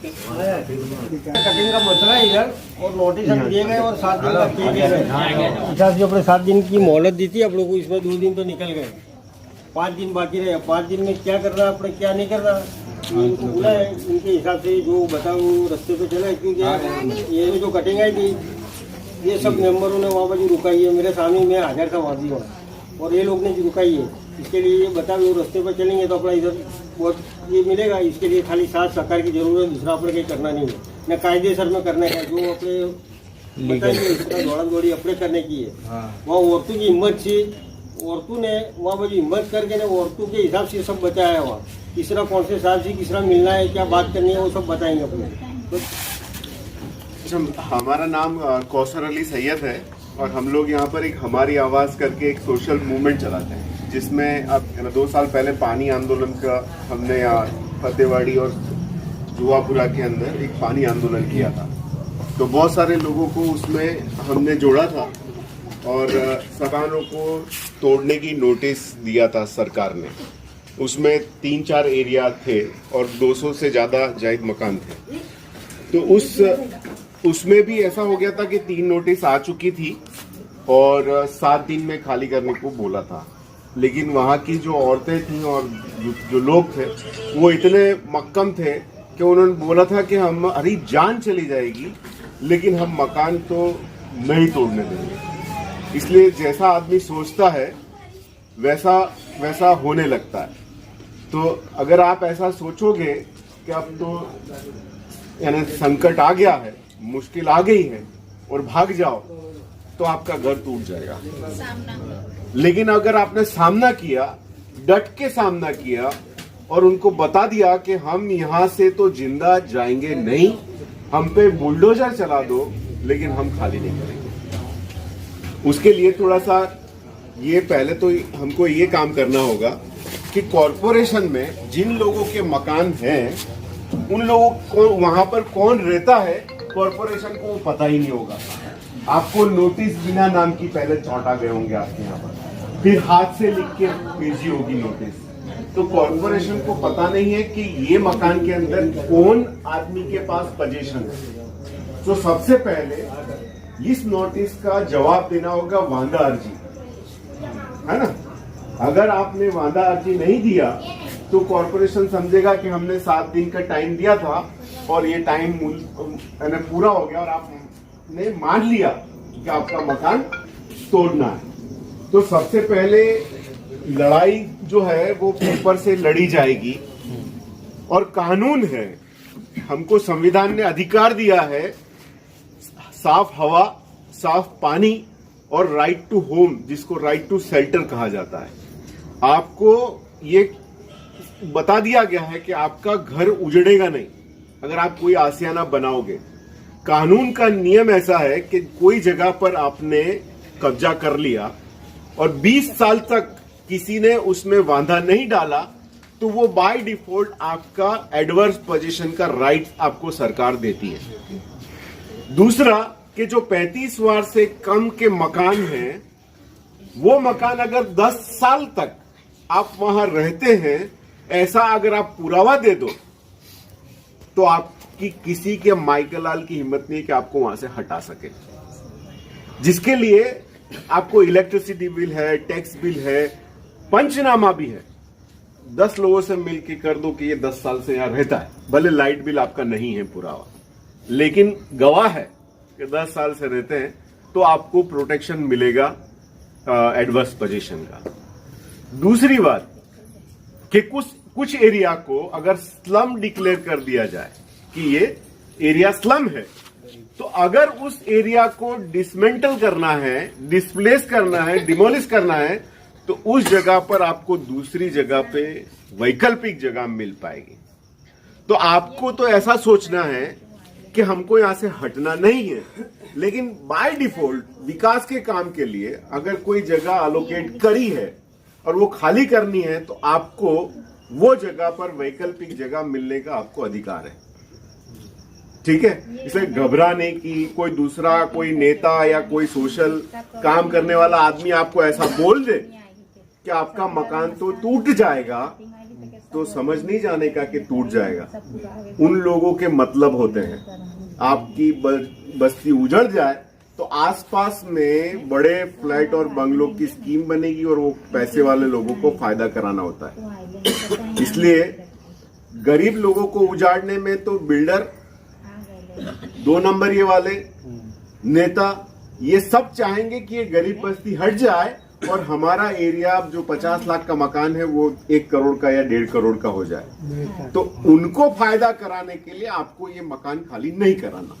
Cutting का मसला है इधर, और नोटिस हम दिए गए और 7 दिन का किए गए। हिसाब से अपने 7 दिन की मोहलत दी थी आप लोगों को, इसमें 2 दिन तो निकल गए, 5 दिन बाकी रहे। 5 दिन में क्या करना है अपने, क्या नहीं करना, इनको बोला है इनके हिसाब से जो बताओ रास्ते पे चला है। क्योंकि ये जो कटिंग आई थी ये सब मेंबरों ने वहाँ पर जो रुकाई है, मेरे सामने मैं हाजिर था वहाँ भी वहाँ, और ये लोग ने जो रुकाई है इसके लिए ये बताओ वो रास्ते पर चलेंगे तो अपना इधर बहुत ये मिलेगा। इसके लिए खाली साथ सरकार की जरूरत है, दूसरा अपने कहीं करना नहीं है, न कायदेसर में करने का। जो अपने बताइए इसका दौड़ा दौड़ी अपने करने की है। वहाँ औरतों की हिम्मत से, औरतों ने वहाँ पर हिम्मत करके ना औरतों के हिसाब से सब बताया है। वहाँ तीसरा कौन से हिसाब से किसरा मिलना है, क्या बात करनी है, वो सब बताएंगे अपने। हमारा नाम कौसर अली सैयद है और हम लोग यहाँ पर एक हमारी आवाज़ करके एक सोशल मूवमेंट चलाते हैं, जिसमें अब 2 साल पहले पानी आंदोलन का हमने यहाँ फतेहवाड़ी और जुआपुरा के अंदर एक पानी आंदोलन किया था। तो बहुत सारे लोगों को उसमें हमने जोड़ा था और मकानों को तोड़ने की नोटिस दिया था सरकार ने। उसमें 3-4 एरिया थे और 200 से ज़्यादा जायद मकान थे। तो उसमें भी ऐसा हो गया था कि 3 नोटिस आ चुकी थी और 7 दिन में खाली करने को बोला था। लेकिन वहाँ की जो औरतें थीं और जो लोग थे वो इतने मक्कम थे कि उन्होंने बोला था कि हमारी जान चली जाएगी लेकिन हम मकान तो नहीं तोड़ने देंगे। इसलिए जैसा आदमी सोचता है वैसा होने लगता है। तो अगर आप ऐसा सोचोगे कि अब तो यानी संकट आ गया है, मुश्किल आ गई है और भाग जाओ, तो आपका घर टूट जाएगा। लेकिन अगर आपने सामना किया, डट के सामना किया और उनको बता दिया कि हम यहाँ से तो जिंदा जाएंगे नहीं, हम पे बुलडोजर चला दो लेकिन हम खाली नहीं करेंगे। उसके लिए थोड़ा सा ये पहले तो हमको ये काम करना होगा कि कॉरपोरेशन में जिन लोगों के मकान हैं उन लोगों को वहां पर कौन रहता है कॉरपोरेशन को पता ही नहीं होगा। आपको नोटिस बिना नाम की पहले चौंटा गए होंगे आपके यहाँ पर, फिर हाथ से लिख के भेजी होगी नोटिस। तो कॉरपोरेशन को पता नहीं है कि ये मकान के अंदर कौन आदमी के पास पोजीशन है। तो सबसे पहले इस नोटिस का जवाब देना होगा वांदा अर्जी, है ना। अगर आपने वांदा अर्जी नहीं दिया तो कॉरपोरेशन समझेगा कि हमने 7 दिन का टाइम दिया था और ये टाइम पूरा हो गया और आपने मान लिया कि आपका मकान तोड़ना है। तो सबसे पहले लड़ाई जो है वो ऊपर से लड़ी जाएगी। और कानून है, हमको संविधान ने अधिकार दिया है साफ हवा, साफ पानी और राइट टू होम, जिसको राइट टू शेल्टर कहा जाता है। आपको ये बता दिया गया है कि आपका घर उजड़ेगा नहीं अगर आप कोई आशियाना बनाओगे। कानून का नियम ऐसा है कि कोई जगह पर आपने कब्जा कर लिया और 20 साल तक किसी ने उसमें वांधा नहीं डाला तो वो बाय डिफॉल्ट आपका एडवर्स पोजीशन का राइट आपको सरकार देती है। दूसरा कि जो 35 वार से कम के मकान हैं, वो मकान अगर 10 साल तक आप वहां रहते हैं, ऐसा अगर आप पुरावा दे दो तो आपकी किसी के माइकल लाल की हिम्मत नहीं कि आपको वहां से हटा सके। जिसके लिए आपको इलेक्ट्रिसिटी बिल है, टैक्स बिल है, पंचनामा भी है। 10 लोगों से मिलकर कर दो कि ये 10 साल से यहां रहता है, भले लाइट बिल आपका नहीं है पुरावा, लेकिन गवाह है कि 10 साल से रहते हैं, तो आपको प्रोटेक्शन मिलेगा एडवर्स पोजीशन का। दूसरी बात कि कुछ एरिया को अगर स्लम डिक्लेयर कर दिया जाए कि ये एरिया स्लम है, तो अगर उस एरिया को डिसमेंटल करना है, डिस्प्लेस करना है, डिमोलिश करना है, तो उस जगह पर आपको दूसरी जगह पे वैकल्पिक जगह मिल पाएगी। तो आपको तो ऐसा सोचना है कि हमको यहां से हटना नहीं है, लेकिन बाय डिफॉल्ट विकास के काम के लिए अगर कोई जगह अलोकेट करी है और वो खाली करनी है तो आपको वो जगह पर वैकल्पिक जगह मिलने का आपको अधिकार है। ठीक है, इसे घबराने की कोई दूसरा कोई नेता या कोई सोशल काम करने वाला आदमी आपको ऐसा बोल दे कि आपका मकान तो टूट जाएगा, तो समझ नहीं जाने का कि टूट जाएगा। उन लोगों के मतलब होते हैं। आपकी बस्ती उजड़ जाए तो आसपास में बड़े फ्लैट और बंगलों की स्कीम बनेगी और वो पैसे वाले लोगों को फायदा कराना होता है। इसलिए गरीब लोगों को उजाड़ने में तो बिल्डर, 2 नंबर ये वाले नेता, ये सब चाहेंगे कि ये गरीब बस्ती हट जाए और हमारा एरिया जो 50 लाख का मकान है वो 1 करोड़ का या 1.5 करोड़ का हो जाए। तो उनको फायदा कराने के लिए आपको ये मकान खाली नहीं कराना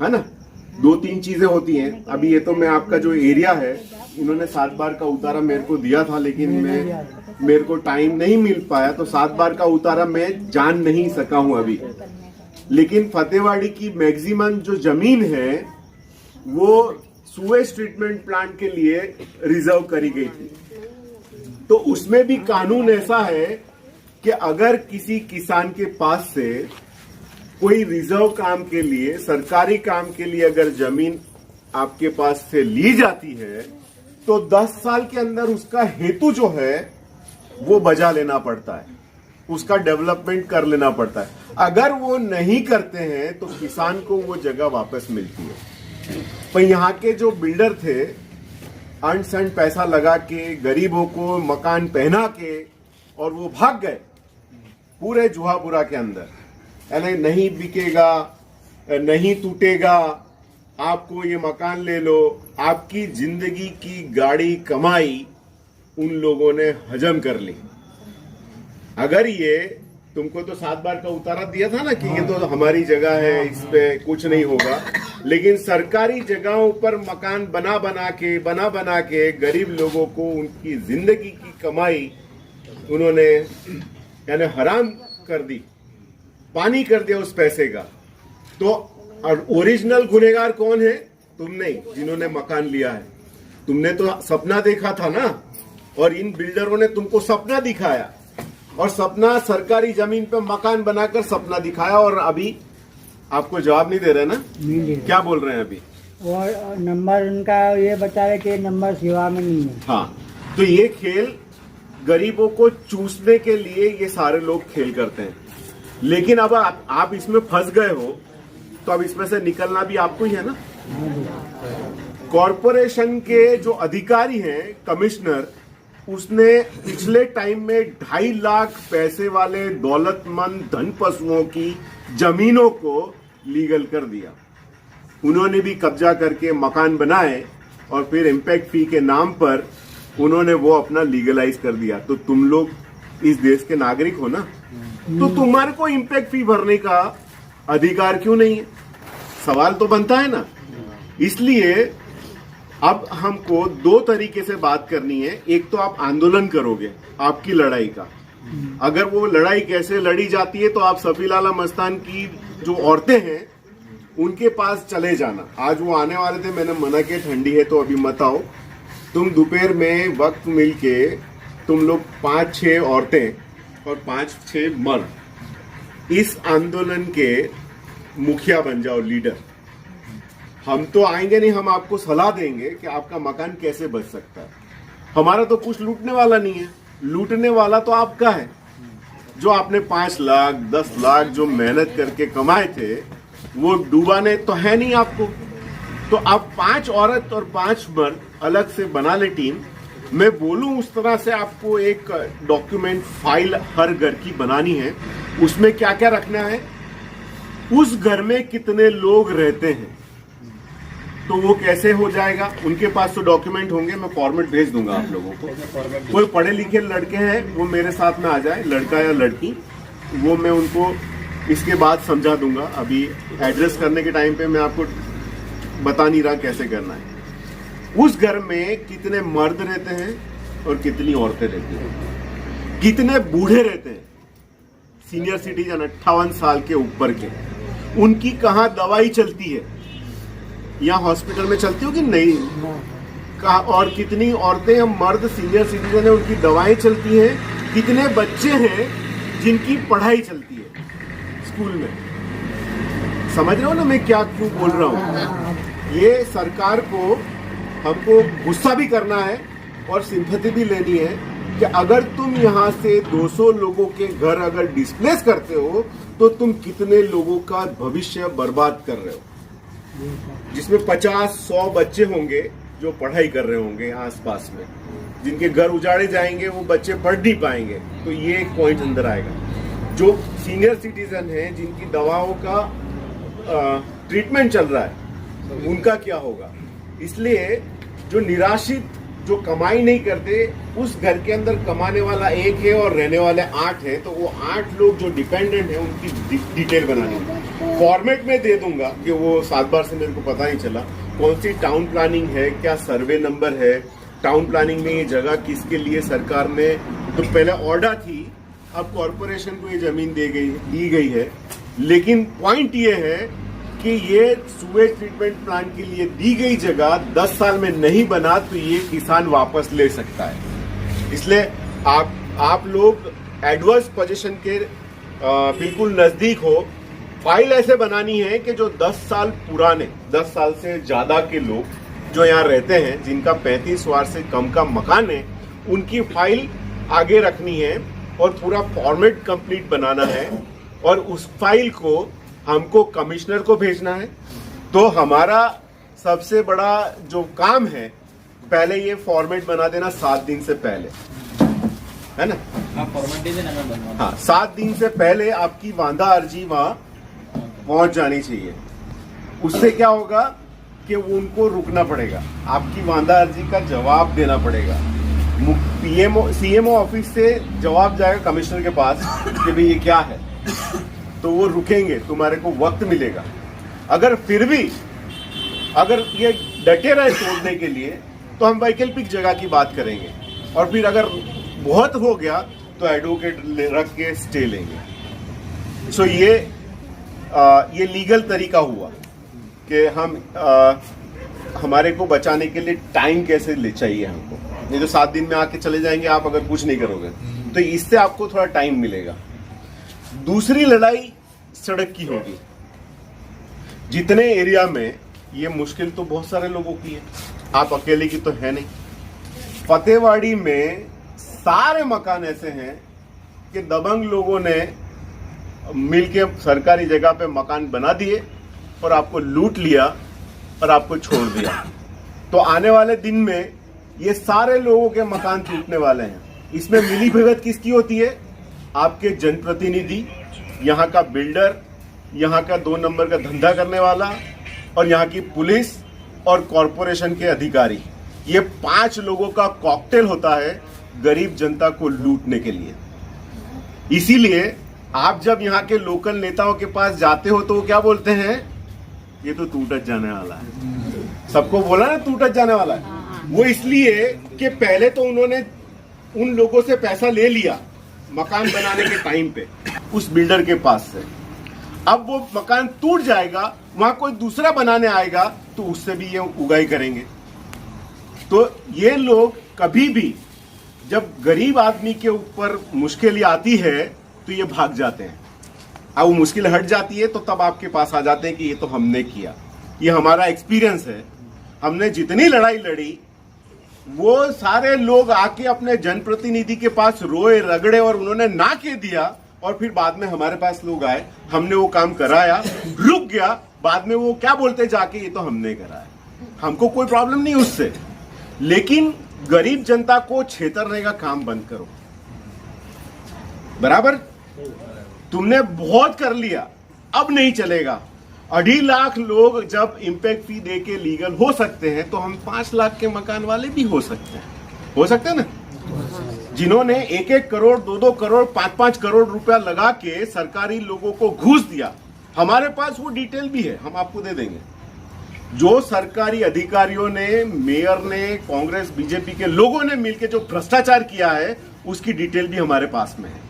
है ना। 2-3 चीजें होती हैं। अभी ये तो मैं आपका जो एरिया है, इन्होंने 7 बार का उतारा मेरे को दिया था, लेकिन मेरे को टाइम नहीं मिल पाया, तो 7 बार का उतारा मैं जान नहीं सका हूं अभी। लेकिन फतेहवाड़ी की मैक्सिमम जो जमीन है वो सुएज ट्रीटमेंट प्लांट के लिए रिजर्व करी गई थी। तो उसमें भी कानून ऐसा है कि अगर किसी किसान के पास से कोई रिजर्व काम के लिए, सरकारी काम के लिए अगर जमीन आपके पास से ली जाती है तो 10 साल के अंदर उसका हेतु जो है वो बजा लेना पड़ता है, उसका डेवलपमेंट कर लेना पड़ता है। अगर वो नहीं करते हैं तो किसान को वो जगह वापस मिलती है। पर यहाँ के जो बिल्डर थे, अंड संड पैसा लगा के गरीबों को मकान पहना के और वो भाग गए पूरे जुहापुरा के अंदर। यानी नहीं बिकेगा, नहीं टूटेगा, आपको ये मकान ले लो, आपकी जिंदगी की गाड़ी कमाई उन लोगों ने हजम कर ली। अगर ये तुमको तो 7 बार का उतारा दिया था ना कि ये तो हमारी जगह है, इस पे कुछ नहीं होगा, लेकिन सरकारी जगहों पर मकान बना बना के गरीब लोगों को उनकी जिंदगी की कमाई उन्होंने यानी हराम कर दी, पानी कर दिया उस पैसे का। तो ओरिजिनल गुनहगार कौन है? तुम नहीं, जिन्होंने मकान लिया है। तुमने तो सपना देखा था ना, और इन बिल्डरों ने तुमको सपना दिखाया, और सपना सरकारी जमीन पे मकान बनाकर सपना दिखाया, और अभी आपको जवाब नहीं दे रहे ना? क्या बोल रहे हैं अभी? और नंबर उनका ये बता रहे कि नंबर सेवा में नहीं है। हाँ, तो ये खेल गरीबों को चूसने के लिए ये सारे लोग खेल करते हैं। लेकिन अब आप इसमें फंस गए हो तो अब इसमें से निकलना भी आपको ही है ना। कॉरपोरेशन के जो अधिकारी हैं, कमिश्नर, उसने पिछले टाइम में 2.5 लाख पैसे वाले दौलतमंद धन पशुओं की जमीनों को लीगल कर दिया। उन्होंने भी कब्जा करके मकान बनाए और फिर इम्पैक्ट फी के नाम पर उन्होंने वो अपना लीगलाइज कर दिया। तो तुम लोग इस देश के नागरिक हो ना, तो तुम्हारे को इम्पैक्ट फी भरने का अधिकार क्यों नहीं है? सवाल तो बनता है ना। इसलिए अब हमको 2 तरीके से बात करनी है। एक तो आप आंदोलन करोगे आपकी लड़ाई का, अगर वो लड़ाई कैसे लड़ी जाती है तो आप सफी लाला मस्तान की जो औरतें हैं उनके पास चले जाना। आज वो आने वाले थे, मैंने मना किया ठंडी है तो अभी मत आओ। तुम दोपहर में वक्त मिलके तुम लोग 5-6 औरतें और 5-6 मर्द इस आंदोलन के मुखिया बन जाओ, लीडर। हम तो आएंगे नहीं, हम आपको सलाह देंगे कि आपका मकान कैसे बच सकता है। हमारा तो कुछ लूटने वाला नहीं है, लूटने वाला तो आपका है। जो आपने 5 लाख 10 लाख जो मेहनत करके कमाए थे वो डूबाने तो है नहीं आपको। तो आप 5 औरत और 5 मर्द अलग से बना ले टीम। मैं बोलूं उस तरह से आपको एक डॉक्यूमेंट फाइल हर घर की बनानी है। उसमें क्या क्या रखना है, उस घर में कितने लोग रहते हैं, तो वो कैसे हो जाएगा। उनके पास तो डॉक्यूमेंट होंगे, मैं फॉर्मेट भेज दूंगा आप लोगों को। कोई पढ़े लिखे लड़के हैं वो मेरे साथ में आ जाए, लड़का या लड़की, वो मैं उनको इसके बाद समझा दूंगा। अभी एड्रेस करने के टाइम पे मैं आपको बता नहीं रहा कैसे करना है। उस घर में कितने मर्द रहते हैं और कितनी औरतें रहती हैं, कितने बूढ़े रहते हैं, सीनियर सिटीजन 58 साल के ऊपर के, उनकी कहाँ दवाई चलती है, यहाँ हॉस्पिटल में चलती हो कि नहीं, कहा, और कितनी औरतें या मर्द सीनियर सिटीजन है उनकी दवाएं चलती हैं, कितने बच्चे हैं जिनकी पढ़ाई चलती है स्कूल में। समझ रहे हो ना मैं क्या क्यों बोल रहा हूँ। ये सरकार को हमको गुस्सा भी करना है और सिंपैथी भी लेनी है कि अगर तुम यहाँ से 200 लोगों के घर अगर डिस्प्लेस करते हो तो तुम कितने लोगों का भविष्य बर्बाद कर रहे हो, जिसमें 50-100 बच्चे होंगे जो पढ़ाई कर रहे होंगे आसपास में, जिनके घर उजाड़े जाएंगे, वो बच्चे पढ़ नहीं पाएंगे। तो ये एक पॉइंट अंदर आएगा। जो सीनियर सिटीजन हैं जिनकी दवाओं का ट्रीटमेंट चल रहा है, उनका क्या होगा? इसलिए जो निराश्रित, जो कमाई नहीं करते, उस घर के अंदर कमाने वाला एक है और रहने वाले 8 है, तो वो 8 लोग जो डिपेंडेंट है उनकी डिटेल बनानी है। फॉर्मेट में दे दूंगा कि वो 7 बार से मेरे को पता नहीं चला कौन सी टाउन प्लानिंग है, क्या सर्वे नंबर है, टाउन प्लानिंग में ये जगह किसके लिए सरकार ने, तो पहले ऑर्डर थी, अब कॉरपोरेशन को ये जमीन दी गई है। लेकिन पॉइंट ये है कि ये सुवेज ट्रीटमेंट प्लांट के लिए दी गई जगह 10 साल में नहीं बना तो ये किसान वापस ले सकता है। इसलिए आप लोग एडवर्स पोजीशन के बिल्कुल नजदीक हो। फाइल ऐसे बनानी है कि जो 10 साल पुराने, 10 साल से ज्यादा के लोग जो यहाँ रहते हैं, जिनका 35 वार से कम का मकान है, उनकी फाइल आगे रखनी है और पूरा फॉर्मेट कंप्लीट बनाना है और उस फाइल को हमको कमिश्नर को भेजना है। तो हमारा सबसे बड़ा जो काम है, पहले ये फॉर्मेट बना देना 7 दिन से पहले, है ना? हाँ, 7 दिन से पहले आपकी वांदा अर्जी वहां पहुंच जानी चाहिए। उससे क्या होगा कि उनको रुकना पड़ेगा, आपकी वांदा अर्जी का जवाब देना पड़ेगा। सीएमओ ऑफिस से जवाब जाएगा कमिश्नर के पास कि भाई ये क्या है, तो वो रुकेंगे, तुम्हारे को वक्त मिलेगा। अगर फिर भी अगर ये डटे रहे तोड़ने के लिए, तो हम वैकल्पिक जगह की बात करेंगे, और फिर अगर बहुत हो गया तो एडवोकेट रख के स्टे लेंगे। सो ये लीगल तरीका हुआ कि हम हमारे को बचाने के लिए टाइम कैसे ले चाहिए हमको। नहीं तो 7 दिन में आके चले जाएंगे आप, अगर कुछ नहीं करोगे तो इससे आपको थोड़ा टाइम मिलेगा। दूसरी लड़ाई सड़क की होगी। जितने एरिया में ये मुश्किल तो बहुत सारे लोगों की है, आप अकेले की तो है नहीं। फतेहवाड़ी में सारे मकान ऐसे हैं कि दबंग लोगों ने मिलके सरकारी जगह पे मकान बना दिए और आपको लूट लिया और आपको छोड़ दिया। तो आने वाले दिन में ये सारे लोगों के मकान टूटने वाले हैं। इसमें मिली भगत किसकी होती है? आपके जनप्रतिनिधि, यहाँ का बिल्डर, यहाँ का 2 नंबर का धंधा करने वाला, और यहाँ की पुलिस और कॉरपोरेशन के अधिकारी। ये 5 लोगों का कॉकटेल होता है गरीब जनता को लूटने के लिए। इसीलिए आप जब यहाँ के लोकल नेताओं के पास जाते हो तो वो क्या बोलते हैं? ये तो टूटत जाने वाला है। सबको बोला ना टूटत जाने वाला है। वो इसलिए कि पहले तो उन्होंने उन लोगों से पैसा ले लिया मकान बनाने के टाइम पे उस बिल्डर के पास से। अब वो मकान टूट जाएगा, वहां कोई दूसरा बनाने आएगा तो उससे भी ये उगाई करेंगे। तो ये लोग कभी भी जब गरीब आदमी के ऊपर मुश्किल आती है तो ये भाग जाते हैं। अब वो मुश्किल हट जाती है तो तब आपके पास आ जाते हैं कि ये तो हमने किया। ये हमारा एक्सपीरियंस है। हमने जितनी लड़ाई लड़ी, वो सारे लोग आके अपने जनप्रतिनिधि के पास रोए रगड़े और उन्होंने ना कह दिया, और फिर बाद में हमारे पास लोग आए, हमने वो काम कराया, रुक गया, बाद में वो क्या बोलते जाके ये तो हमने कराया। हमको कोई प्रॉब्लम नहीं उससे, लेकिन गरीब जनता को छेतरने का काम बंद करो। बराबर? तुमने बहुत कर लिया, अब नहीं चलेगा। 2.5 लाख लोग जब इम्पैक्ट फी दे के लीगल हो सकते हैं तो हम 5 लाख के मकान वाले भी हो सकते हैं ना? जिन्होंने 1-1 करोड़, 2-2 करोड़, 5-5 करोड़ रुपया लगा के सरकारी लोगों को घूस दिया, हमारे पास वो डिटेल भी है, हम आपको दे देंगे। जो सरकारी अधिकारियों ने, मेयर ने, कांग्रेस बीजेपी के लोगों ने मिलकर जो भ्रष्टाचार किया है, उसकी डिटेल भी हमारे पास में है।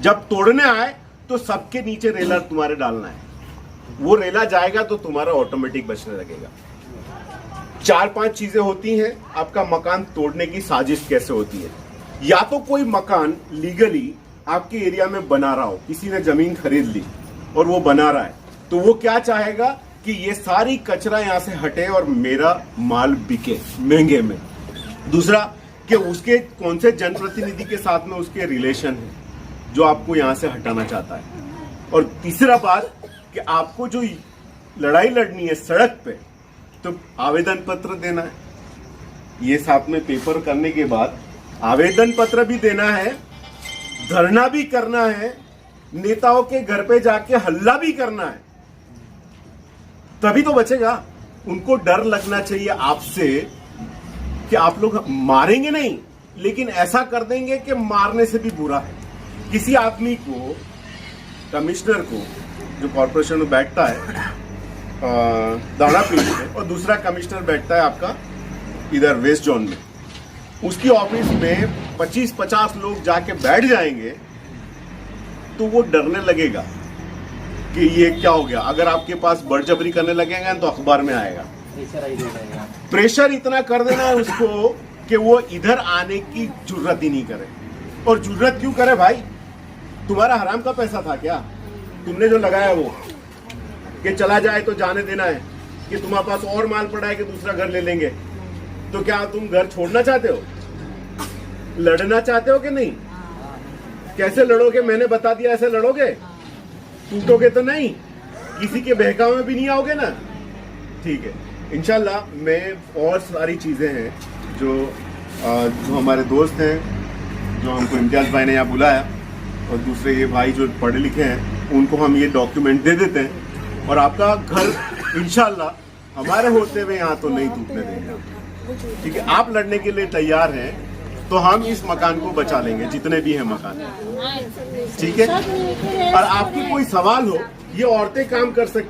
जब तोड़ने आए तो सबके नीचे रेला तुम्हारे डालना है। वो रेला जाएगा तो तुम्हारा ऑटोमेटिक बचने लगेगा। 4-5 चीजें होती हैं आपका मकान तोड़ने की साजिश कैसे होती है। या तो कोई मकान लीगली आपके एरिया में बना रहा हो, किसी ने जमीन खरीद ली और वो बना रहा है, तो वो क्या चाहेगा कि ये सारी कचरा यहां से हटे और मेरा माल बिके महंगे में। दूसरा कि उसके कौन से जनप्रतिनिधि के साथ में उसके रिलेशन है जो आपको यहां से हटाना चाहता है। और तीसरा बात कि आपको जो लड़ाई लड़नी है सड़क पे, तो आवेदन पत्र देना है। ये साथ में पेपर करने के बाद आवेदन पत्र भी देना है, धरना भी करना है, नेताओं के घर पे जाके हल्ला भी करना है, तभी तो बचेगा। उनको डर लगना चाहिए आपसे कि आप लोग मारेंगे नहीं, लेकिन ऐसा कर देंगे कि मारने से भी बुरा है। किसी आदमी को, कमिश्नर को, जो कॉर्पोरेशन में बैठता है दानापुर में, और दूसरा कमिश्नर बैठता है आपका इधर वेस्ट जोन में, उसकी ऑफिस में 25-50 लोग जाके बैठ जाएंगे तो वो डरने लगेगा कि ये क्या हो गया। अगर आपके पास बड़जबरी करने लगेगा तो अखबार में आएगा। प्रेशर इतना कर देना है उसको कि वो इधर आने की जरूरत ही नहीं करे। और जरूरत क्यों करे भाई? तुम्हारा हराम का पैसा था क्या? तुमने जो लगाया वो कि चला जाए तो जाने देना है, कि तुम्हारे पास और माल पड़ा है कि दूसरा घर ले लेंगे, तो क्या तुम घर छोड़ना चाहते हो? लड़ना चाहते हो कि नहीं? कैसे लड़ोगे? मैंने बता दिया, ऐसे लड़ोगे? टूटोगे तो नहीं, किसी के बहकावे में भी नहीं आओगे ना। ठीक है, इंशाल्लाह। मैं और सारी चीजें हैं जो हमारे दोस्त हैं, जो हमको इम्तियाज भाई ने यहाँ बुलाया, और दूसरे ये भाई जो पढ़े लिखे हैं, उनको हम ये डॉक्यूमेंट दे देते हैं, और आपका घर इंशाल्लाह हमारे होते हुए यहाँ तो नहीं टूटने देंगे। ठीक है, आप लड़ने के लिए तैयार हैं तो हम इस मकान को बचा लेंगे, जितने भी हैं मकान। ठीक है, और आपकी कोई सवाल हो, ये औरतें काम कर सकती